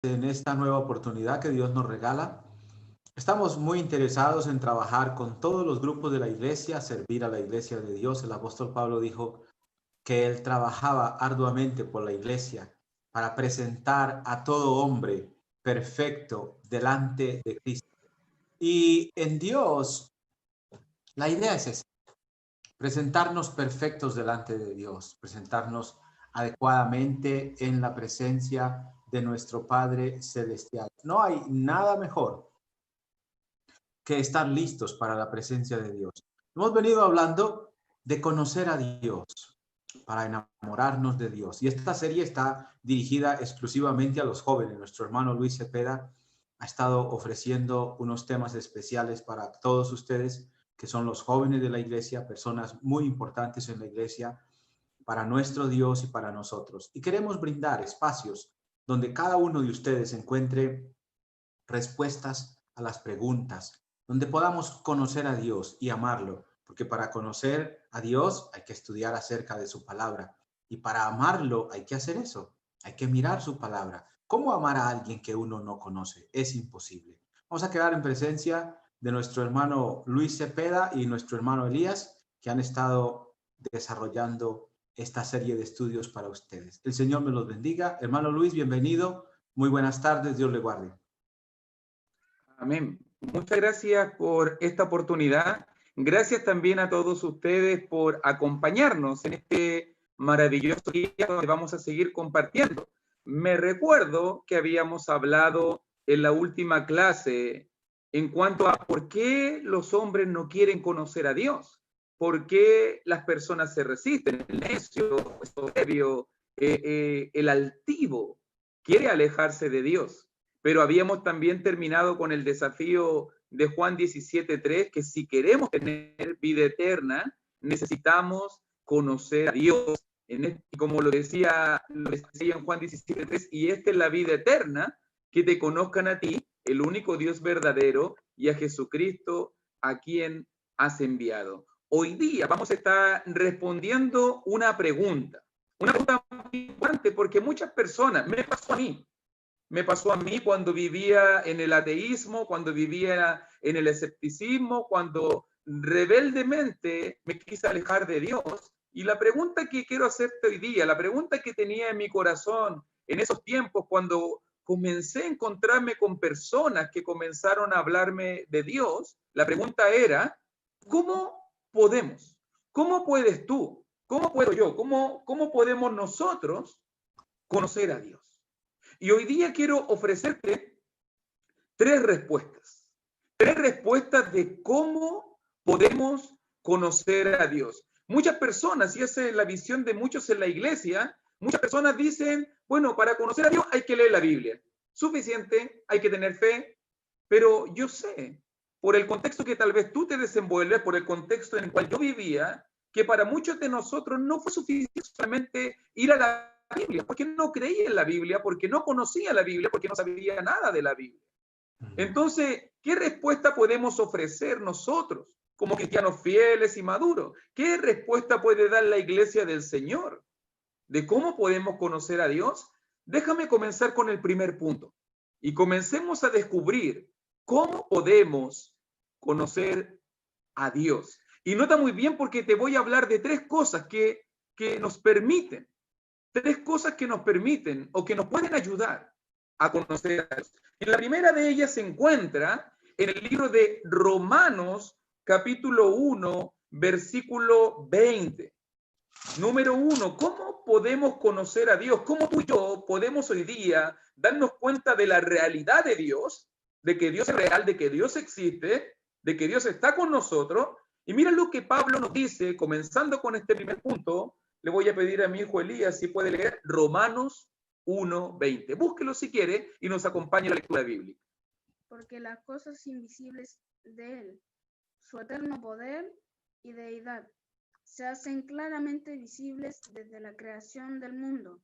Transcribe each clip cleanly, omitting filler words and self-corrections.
en esta nueva oportunidad que Dios nos regala. Estamos muy interesados en trabajar con todos los grupos de la iglesia, servir a la iglesia de Dios. El apóstol Pablo dijo que él trabajaba arduamente por la iglesia para presentar a todo hombre perfecto delante de Cristo. Y en Dios, la idea es esa, presentarnos perfectos delante de Dios, presentarnos adecuadamente en la presencia de nuestro Padre Celestial. No hay nada mejor que estar listos para la presencia de Dios. Hemos venido hablando de conocer a Dios, para enamorarnos de Dios. Y esta serie está dirigida exclusivamente a los jóvenes. Nuestro hermano Luis Cepeda ha estado ofreciendo unos temas especiales para todos ustedes, que son los jóvenes de la iglesia, personas muy importantes en la iglesia, para nuestro Dios y para nosotros. Y queremos brindar espacios donde cada uno de ustedes encuentre respuestas a las preguntas, donde podamos conocer a Dios y amarlo, porque para conocer a Dios hay que estudiar acerca de su palabra y para amarlo hay que hacer eso, hay que mirar su palabra. ¿Cómo amar a alguien que uno no conoce? Es imposible. Vamos a quedar en presencia de nuestro hermano Luis Cepeda y nuestro hermano Elías, que han estado desarrollando esta serie de estudios para ustedes. El Señor me los bendiga. Hermano Luis, bienvenido. Muy buenas tardes. Dios le guarde. Amén. Muchas gracias por esta oportunidad. Gracias también a todos ustedes por acompañarnos en este maravilloso día donde vamos a seguir compartiendo. Me recuerdo que habíamos hablado en la última clase en cuanto a por qué los hombres no quieren conocer a Dios, por qué las personas se resisten, el necio, el soberbio, el altivo quiere alejarse de Dios. Pero habíamos también terminado con el desafío de Juan 17:3, que si queremos tener vida eterna, necesitamos conocer a Dios. Como lo decía en Juan 17:3, y esta es la vida eterna, que te conozcan a ti, el único Dios verdadero, y a Jesucristo, a quien has enviado. Hoy día vamos a estar respondiendo una pregunta muy importante, porque muchas personas, me pasó a mí cuando vivía en el ateísmo, cuando vivía en el escepticismo, cuando rebeldemente me quise alejar de Dios. Y la pregunta que quiero hacerte hoy día, la pregunta que tenía en mi corazón en esos tiempos cuando comencé a encontrarme con personas que comenzaron a hablarme de Dios, la pregunta era, ¿cómo podemos? ¿Cómo puedes tú? ¿Cómo puedo yo? ¿Cómo podemos nosotros conocer a Dios? Y hoy día quiero ofrecerte tres respuestas de cómo podemos conocer a Dios. Muchas personas, y esa es la visión de muchos en la iglesia, muchas personas dicen, bueno, para conocer a Dios hay que leer la Biblia. Suficiente, hay que tener fe, pero yo sé, por el contexto que tal vez tú te desenvuelves, por el contexto en el cual yo vivía, que para muchos de nosotros no fue suficiente solamente ir a la Biblia, porque no creía en la Biblia, porque no conocía la Biblia, porque no sabía nada de la Biblia. Entonces, ¿qué respuesta podemos ofrecer nosotros como cristianos fieles y maduros? ¿Qué respuesta puede dar la iglesia del Señor de cómo podemos conocer a Dios? Déjame comenzar con el primer punto y comencemos a descubrir cómo podemos conocer a Dios. Y nota muy bien porque te voy a hablar de tres cosas que nos permiten o que nos pueden ayudar a conocer a Dios. Y la primera de ellas se encuentra en el libro de Romanos, capítulo 1, versículo 20. Número 1, ¿cómo podemos conocer a Dios? ¿Cómo tú y yo podemos hoy día darnos cuenta de la realidad de Dios, de que Dios es real, de que Dios existe, de que Dios está con nosotros? Y mira lo que Pablo nos dice, comenzando con este primer punto. Le voy a pedir a mi hijo Elías si puede leer Romanos 1:20. Búsquelo si quiere y nos acompañe en la lectura bíblica. Porque las cosas invisibles de Él, su eterno poder y deidad, se hacen claramente visibles desde la creación del mundo,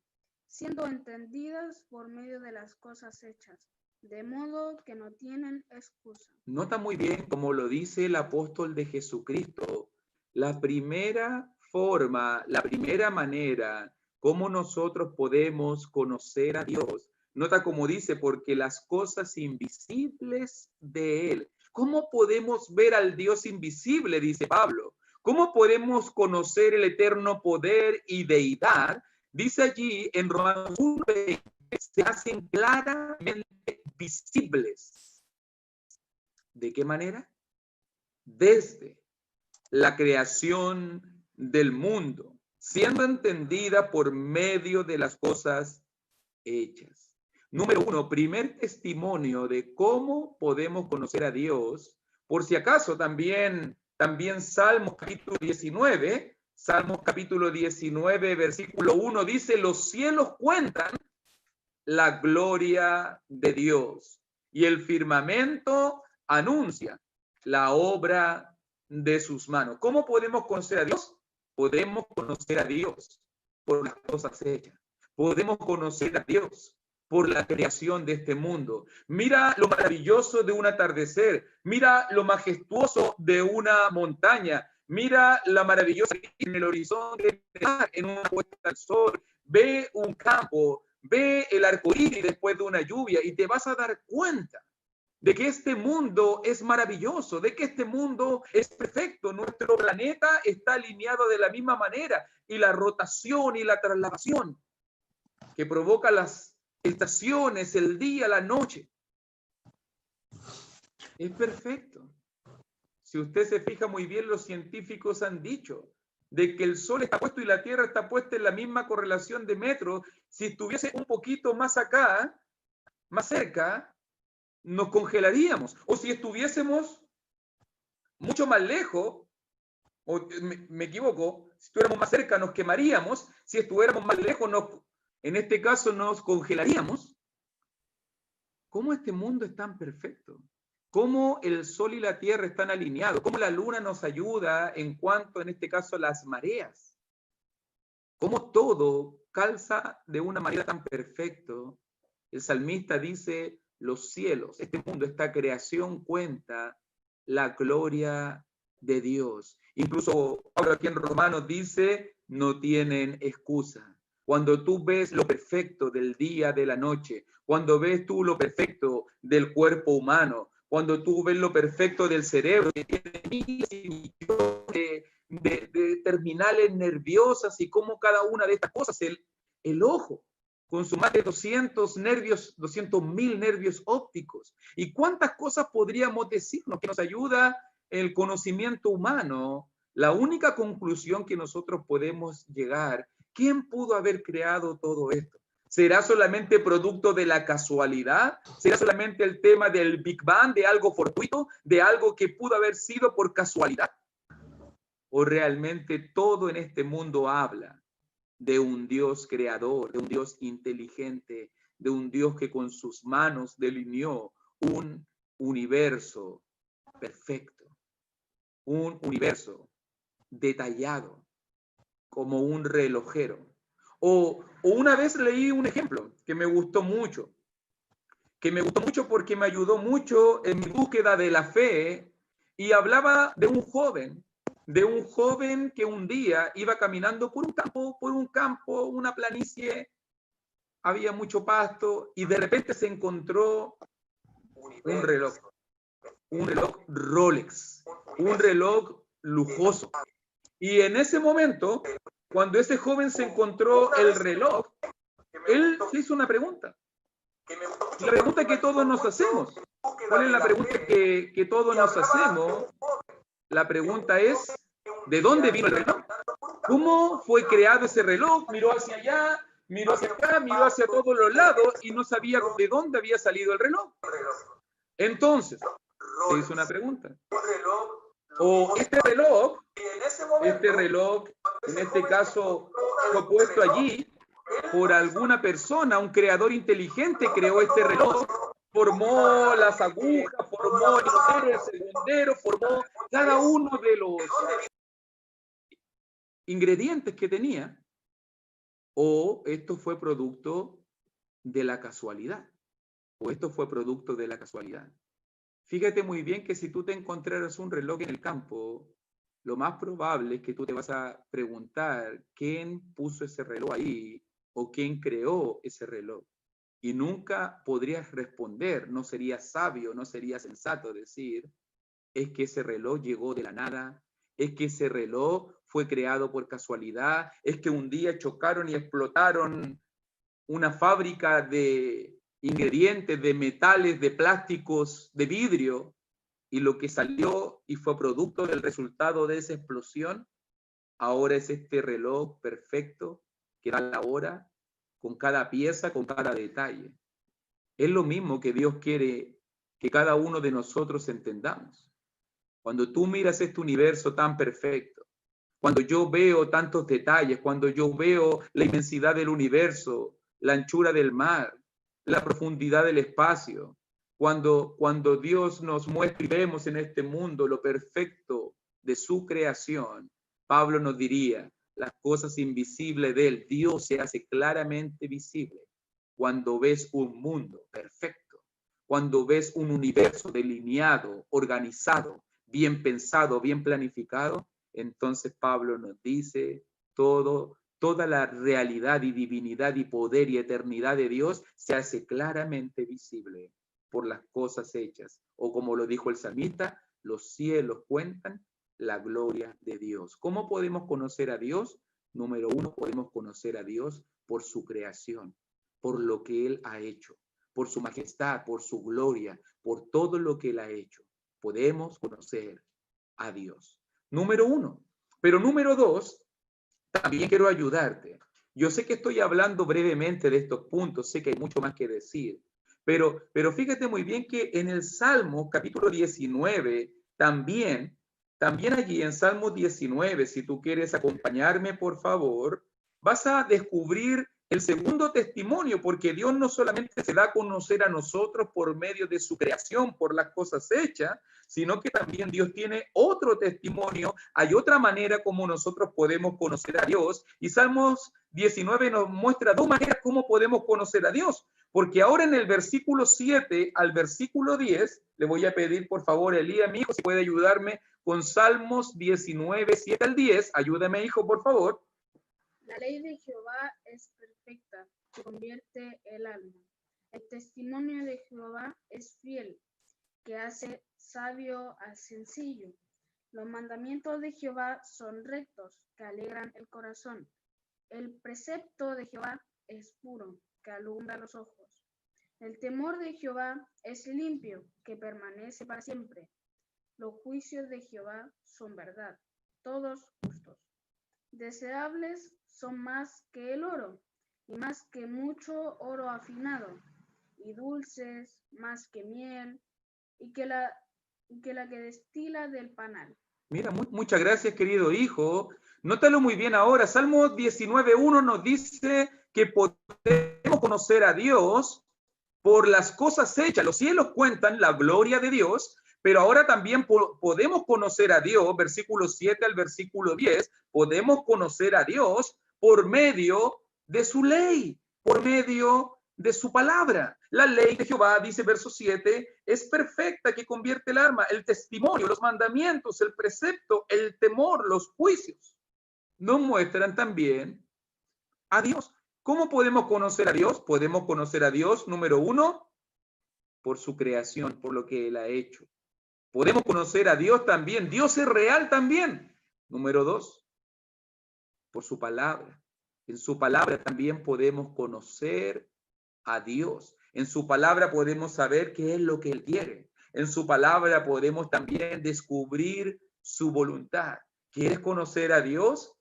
siendo entendidas por medio de las cosas hechas, de modo que no tienen excusa. Nota muy bien como lo dice el apóstol de Jesucristo. La primera forma, la primera manera como nosotros podemos conocer a Dios, Nota cómo dice, porque las cosas invisibles de Él. ¿Cómo podemos ver al Dios invisible? Dice Pablo. ¿Cómo podemos conocer el eterno poder y deidad? Dice allí en Romanos 1, se hacen claramente visibles. ¿De qué manera? Desde la creación del mundo, siendo entendida por medio de las cosas hechas. Número 1, primer testimonio de cómo podemos conocer a Dios. Por si acaso, también Salmos capítulo 19, Salmos capítulo 19, versículo 1 dice, los cielos cuentan la gloria de Dios y el firmamento anuncia la obra de sus manos. ¿Cómo podemos conocer a Dios? Podemos conocer a Dios por las cosas hechas. Podemos conocer a Dios por la creación de este mundo. Mira lo maravilloso de un atardecer. Mira lo majestuoso de una montaña. Mira la maravillosa en el horizonte, en una puesta del sol. Ve un campo, ve el arco iris después de una lluvia y te vas a dar cuenta de que este mundo es maravilloso, de que este mundo es perfecto. Nuestro planeta está alineado de la misma manera y la rotación y la traslación que provoca las estaciones, el día, la noche, es perfecto. Si usted se fija muy bien, los científicos han dicho de que el Sol está puesto y la Tierra está puesta en la misma correlación de metros. Si estuviese un poquito más acá, más cerca, nos congelaríamos. O si estuviésemos mucho más lejos, o me equivoco, si estuviéramos más cerca nos quemaríamos, si estuviéramos más lejos, en este caso nos congelaríamos. ¿Cómo este mundo es tan perfecto? ¿Cómo el Sol y la Tierra están alineados? ¿Cómo la Luna nos ayuda en cuanto, en este caso, a las mareas? ¿Cómo todo calza de una manera tan perfecta? El salmista dice, los cielos, este mundo, esta creación cuenta la gloria de Dios. Incluso ahora aquí en Romanos dice, no tienen excusa. Cuando tú ves lo perfecto del día, de la noche, cuando ves tú lo perfecto del cuerpo humano, cuando tú ves lo perfecto del cerebro, que tiene miles y millones de terminales nerviosas y cómo cada una de estas cosas, el ojo, con sus más de 200.000 nervios ópticos. ¿Y cuántas cosas podríamos decirnos que nos ayuda el conocimiento humano? La única conclusión que nosotros podemos llegar, ¿quién pudo haber creado todo esto? ¿Será solamente producto de la casualidad? ¿Será solamente el tema del Big Bang, de algo fortuito, de algo que pudo haber sido por casualidad? ¿O realmente todo en este mundo habla de un Dios creador, de un Dios inteligente, de un Dios que con sus manos delineó un universo perfecto, un universo detallado, como un relojero? O una vez leí un ejemplo que me gustó mucho porque me ayudó mucho en mi búsqueda de la fe, y hablaba de un joven que un día iba caminando por un campo, una planicie, había mucho pasto, y de repente se encontró un reloj Rolex, un reloj lujoso. Y en ese momento, cuando ese joven se encontró el reloj, él se hizo una pregunta. La pregunta que todos nos hacemos. ¿Cuál es la pregunta que todos nos hacemos? La pregunta es, ¿de dónde vino el reloj? ¿Cómo fue creado ese reloj? Miró hacia allá, miró hacia acá, miró hacia todos los lados y no sabía de dónde había salido el reloj. Entonces, se hizo una pregunta. O este reloj, en este caso, fue puesto allí por alguna persona, un creador inteligente creó este reloj, formó las agujas, formó el segundero, formó cada uno de los ingredientes que tenía. O esto fue producto de la casualidad. Fíjate muy bien que si tú te encontraras un reloj en el campo, lo más probable es que tú te vas a preguntar quién puso ese reloj ahí o quién creó ese reloj. Y nunca podrías responder, no sería sabio, no sería sensato decir, es que ese reloj llegó de la nada, es que ese reloj fue creado por casualidad, es que un día chocaron y explotaron una fábrica de ingredientes, de metales, de plásticos, de vidrio, y lo que salió y fue producto del resultado de esa explosión, ahora es este reloj perfecto que da la hora con cada pieza, con cada detalle. Es lo mismo que Dios quiere que cada uno de nosotros entendamos. Cuando tú miras este universo tan perfecto, cuando yo veo tantos detalles, cuando yo veo la inmensidad del universo, la anchura del mar, la profundidad del espacio, cuando Dios nos muestra y vemos en este mundo lo perfecto de su creación, Pablo nos diría, las cosas invisibles de él, Dios se hace claramente visible cuando ves un mundo perfecto, cuando ves un universo delineado, organizado, bien pensado, bien planificado. Entonces Pablo nos dice toda la realidad y divinidad y poder y eternidad de Dios se hace claramente visible por las cosas hechas. O como lo dijo el salmista, los cielos cuentan la gloria de Dios. ¿Cómo podemos conocer a Dios? Número uno, podemos conocer a Dios por su creación, por lo que Él ha hecho, por su majestad, por su gloria, por todo lo que Él ha hecho. Podemos conocer a Dios. Número uno. Pero número dos, también quiero ayudarte. Yo sé que estoy hablando brevemente de estos puntos, sé que hay mucho más que decir, pero fíjate muy bien que en el Salmo capítulo 19, también allí en Salmo 19, si tú quieres acompañarme, por favor, vas a descubrir el segundo testimonio, porque Dios no solamente se da a conocer a nosotros por medio de su creación, por las cosas hechas, sino que también Dios tiene otro testimonio, hay otra manera como nosotros podemos conocer a Dios, y Salmos 19 nos muestra dos maneras como podemos conocer a Dios, porque ahora en el versículo 7 al versículo 10, le voy a pedir por favor, Elías, mi hijo, si puede ayudarme con Salmos 19, 7 al 10, ayúdame, hijo, por favor. La ley de Jehová es perfecta, que convierte el alma. El testimonio de Jehová es fiel, que hace sabio al sencillo. Los mandamientos de Jehová son rectos, que alegran el corazón. El precepto de Jehová es puro, que alumbra los ojos. El temor de Jehová es limpio, que permanece para siempre. Los juicios de Jehová son verdad, todos justos. Deseables son más que el oro, y más que mucho oro afinado, y dulces más que miel, y que la que destila del panal. Mira, muchas gracias, querido hijo. Nótalo muy bien ahora. Salmo 19:1 nos dice que podemos conocer a Dios por las cosas hechas. Los cielos cuentan la gloria de Dios, pero ahora también podemos conocer a Dios, versículo 7 al versículo 10, podemos conocer a Dios por medio de su ley, por medio de su palabra. La ley de Jehová, dice verso 7, es perfecta, que convierte el alma, el testimonio, los mandamientos, el precepto, el temor, los juicios, nos muestran también a Dios. ¿Cómo podemos conocer a Dios? Podemos conocer a Dios, número uno, por su creación, por lo que Él ha hecho. Podemos conocer a Dios también. Dios es real también. Número dos, por su palabra. En su palabra también podemos conocer a Dios. En su palabra podemos saber qué es lo que Él quiere. En su palabra podemos también descubrir su voluntad. ¿Quieres conocer a Dios?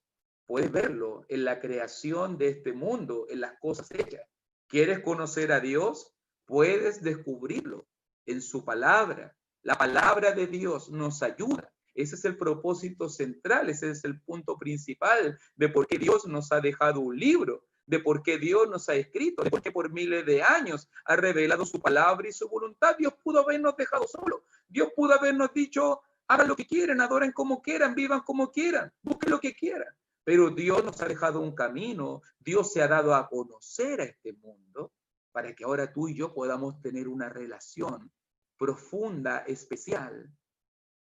Puedes verlo en la creación de este mundo, en las cosas hechas. ¿Quieres conocer a Dios? Puedes descubrirlo en su palabra. La palabra de Dios nos ayuda. Ese es el propósito central, ese es el punto principal de por qué Dios nos ha dejado un libro, de por qué Dios nos ha escrito, de por qué por miles de años ha revelado su palabra y su voluntad. Dios pudo habernos dejado solo. Dios pudo habernos dicho, hagan lo que quieran, adoren como quieran, vivan como quieran, busquen lo que quieran. Pero Dios nos ha dejado un camino, Dios se ha dado a conocer a este mundo para que ahora tú y yo podamos tener una relación profunda, especial,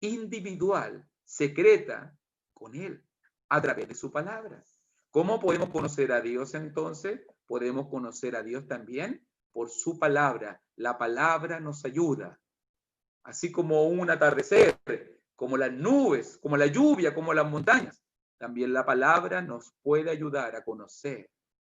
individual, secreta con Él, a través de su palabra. ¿Cómo podemos conocer a Dios entonces? Podemos conocer a Dios también por su palabra. La palabra nos ayuda, así como un atardecer, como las nubes, como la lluvia, como las montañas. También la palabra nos puede ayudar a conocer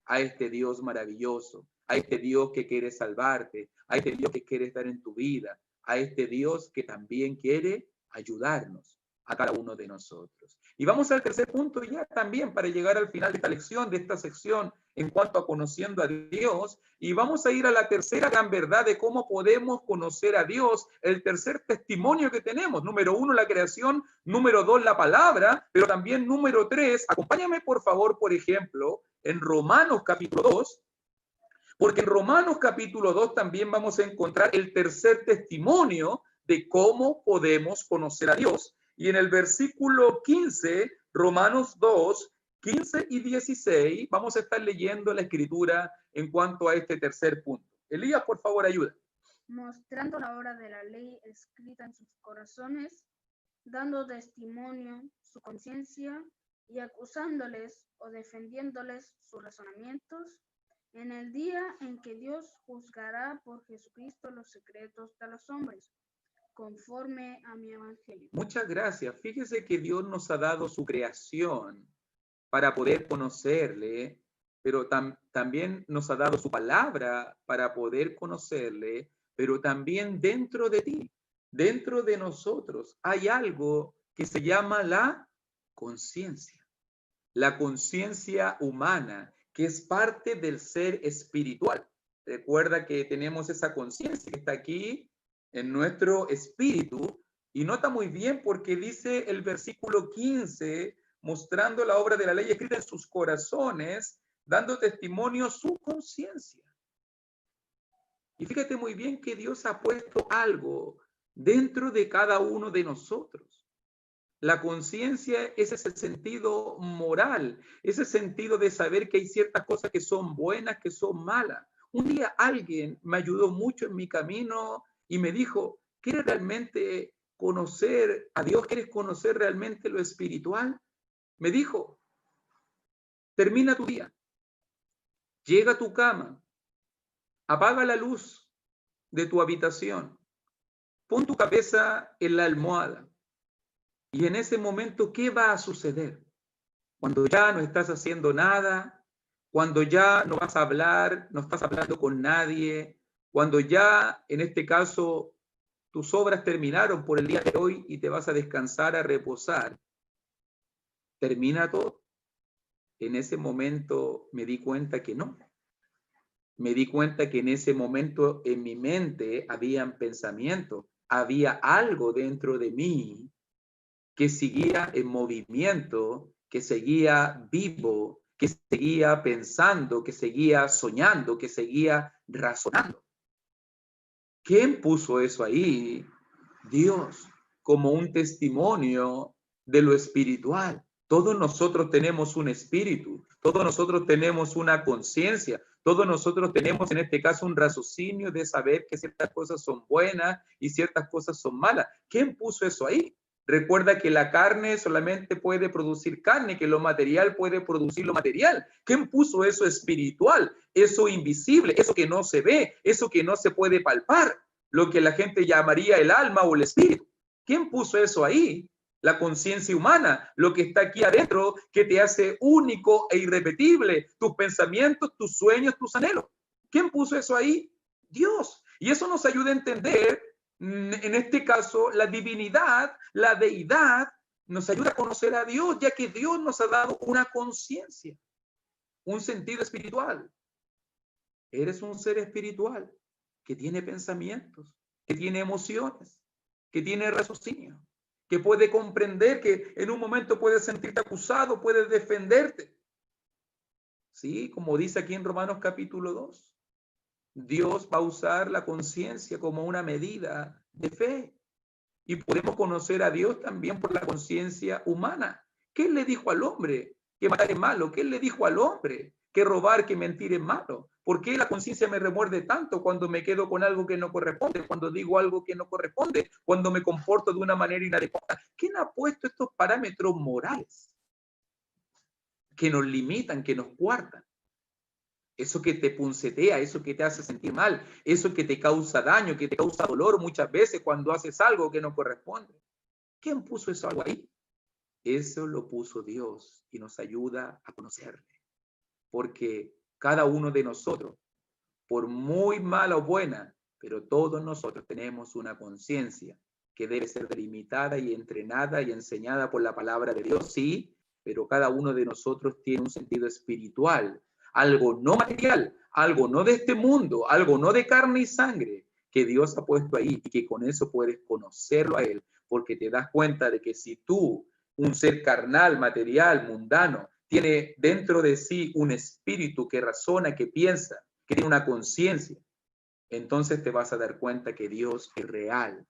a este Dios maravilloso, a este Dios que quiere salvarte, a este Dios que quiere estar en tu vida, a este Dios que también quiere ayudarnos a cada uno de nosotros. Y vamos al tercer punto ya también para llegar al final de esta lección, de esta sección en cuanto a conociendo a Dios. Y vamos a ir a la tercera gran verdad de cómo podemos conocer a Dios, el tercer testimonio que tenemos. Número 1, la creación. Número 2, la palabra. Pero también número 3, acompáñame por favor, por ejemplo, en Romanos capítulo 2, porque en Romanos capítulo 2 también vamos a encontrar el tercer testimonio de cómo podemos conocer a Dios. Y en el versículo 15, Romanos 2, 15 y 16, vamos a estar leyendo la escritura en cuanto a este tercer punto. Elías, por favor, ayuda. Mostrando la obra de la ley escrita en sus corazones, dando testimonio su conciencia y acusándoles o defendiéndoles sus razonamientos, en el día en que Dios juzgará por Jesucristo los secretos de los hombres, conforme a mi evangelio. Muchas gracias. Fíjese que Dios nos ha dado su creación para poder conocerle, pero también nos ha dado su palabra para poder conocerle, pero también dentro de ti, dentro de nosotros, hay algo que se llama la conciencia humana, que es parte del ser espiritual. Recuerda que tenemos esa conciencia que está aquí en nuestro espíritu, y nota muy bien porque dice el versículo 15, mostrando la obra de la ley escrita en sus corazones, dando testimonio su conciencia. Y fíjate muy bien que Dios ha puesto algo dentro de cada uno de nosotros. La conciencia es ese sentido moral, ese sentido de saber que hay ciertas cosas que son buenas, que son malas. Un día alguien me ayudó mucho en mi camino y me dijo, ¿quieres realmente conocer a Dios? ¿Quieres conocer realmente lo espiritual? Me dijo, termina tu día, llega a tu cama, apaga la luz de tu habitación, pon tu cabeza en la almohada. Y en ese momento, ¿qué va a suceder? Cuando ya no estás haciendo nada, cuando ya no vas a hablar, no estás hablando con nadie, cuando ya, en este caso, tus obras terminaron por el día de hoy y te vas a descansar, a reposar, ¿termina todo? En ese momento me di cuenta que no. Me di cuenta que en ese momento en mi mente habían pensamientos, había algo dentro de mí que seguía en movimiento, que seguía vivo, que seguía pensando, que seguía soñando, que seguía razonando. ¿Quién puso eso ahí? Dios, como un testimonio de lo espiritual. Todos nosotros tenemos un espíritu, todos nosotros tenemos una conciencia, todos nosotros tenemos en este caso un raciocinio de saber que ciertas cosas son buenas y ciertas cosas son malas. ¿Quién puso eso ahí? Recuerda que la carne solamente puede producir carne, que lo material puede producir lo material. ¿Quién puso eso espiritual? Eso invisible, eso que no se ve, eso que no se puede palpar, lo que la gente llamaría el alma o el espíritu. ¿Quién puso eso ahí? La conciencia humana, lo que está aquí adentro, que te hace único e irrepetible, tus pensamientos, tus sueños, tus anhelos. ¿Quién puso eso ahí? Dios. Y eso nos ayuda a entender, en este caso, la divinidad, la deidad, nos ayuda a conocer a Dios, ya que Dios nos ha dado una conciencia, un sentido espiritual. Eres un ser espiritual que tiene pensamientos, que tiene emociones, que tiene raciocinio, que puede comprender, que en un momento puedes sentirte acusado, puedes defenderte. Sí, como dice aquí en Romanos capítulo 2. Dios va a usar la conciencia como una medida de fe. Y podemos conocer a Dios también por la conciencia humana. ¿Qué le dijo al hombre? Que matar es malo. ¿Qué le dijo al hombre? Que robar, que mentir es malo. ¿Por qué la conciencia me remuerde tanto cuando me quedo con algo que no corresponde? Cuando digo algo que no corresponde, cuando me comporto de una manera inadecuada. ¿Quién ha puesto estos parámetros morales que nos limitan, que nos guardan? eso que te puncetea, eso que te hace sentir mal, eso que te causa daño, que te causa dolor muchas veces cuando haces algo que no corresponde. ¿Quién puso eso algo ahí? Eso lo puso Dios y nos ayuda a conocerle. Porque cada uno de nosotros, por muy mala o buena, pero todos nosotros tenemos una conciencia que debe ser delimitada y entrenada y enseñada por la palabra de Dios, sí, pero cada uno de nosotros tiene un sentido espiritual, algo no material, algo no de este mundo, algo no de carne y sangre, que Dios ha puesto ahí y que con eso puedes conocerlo a Él, porque te das cuenta de que si tú, un ser carnal, material, mundano, tiene dentro de sí un espíritu que razona, que piensa, que tiene una conciencia, entonces te vas a dar cuenta que Dios es real,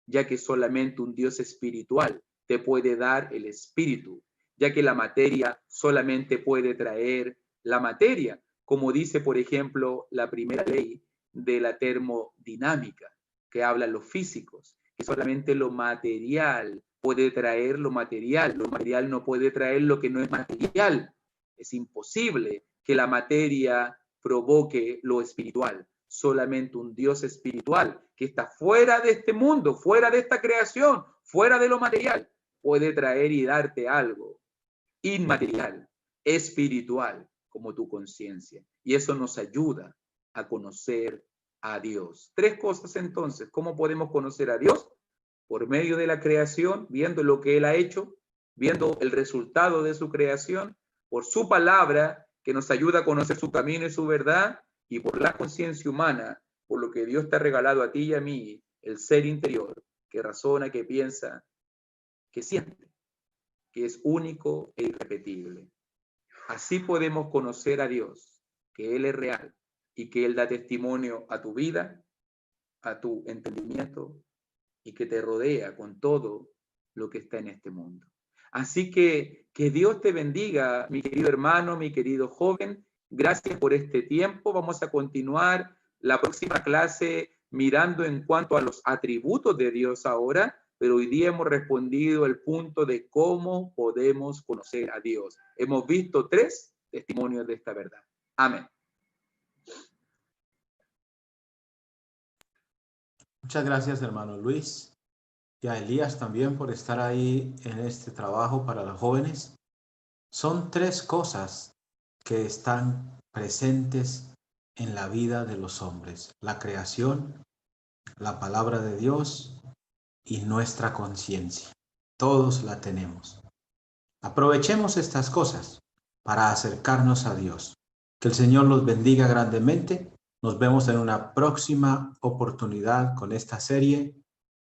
ya que solamente un Dios espiritual te puede dar el espíritu, ya que la materia solamente puede traer la materia, como dice, por ejemplo, la primera ley de la termodinámica, que habla los físicos, que solamente lo material puede traer lo material no puede traer lo que no es material. Es imposible que la materia provoque lo espiritual. Solamente un Dios espiritual que está fuera de este mundo, fuera de esta creación, fuera de lo material, puede traer y darte algo inmaterial, espiritual, como tu conciencia. Y eso nos ayuda a conocer a Dios. Tres cosas entonces. ¿Cómo podemos conocer a Dios? Por medio de la creación, viendo lo que Él ha hecho, viendo el resultado de su creación, por su palabra, que nos ayuda a conocer su camino y su verdad, y por la conciencia humana, por lo que Dios te ha regalado a ti y a mí, el ser interior, que razona, que piensa, que siente, que es único e irrepetible. Así podemos conocer a Dios, que Él es real y que Él da testimonio a tu vida, a tu entendimiento y que te rodea con todo lo que está en este mundo. Así que Dios te bendiga, mi querido hermano, mi querido joven. Gracias por este tiempo. Vamos a continuar la próxima clase mirando en cuanto a los atributos de Dios ahora, pero hoy día hemos respondido el punto de cómo podemos conocer a Dios. Hemos visto 3 testimonios de esta verdad. Amén. Muchas gracias, hermano Luis, y a Elías también por estar ahí en este trabajo para los jóvenes. Son 3 cosas que están presentes en la vida de los hombres: la creación, la palabra de Dios y nuestra conciencia. Todos la tenemos. Aprovechemos estas cosas para acercarnos a Dios. Que el Señor los bendiga grandemente. Nos vemos en una próxima oportunidad con esta serie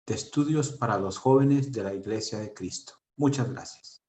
de estudios para los jóvenes de la Iglesia de Cristo. Muchas gracias.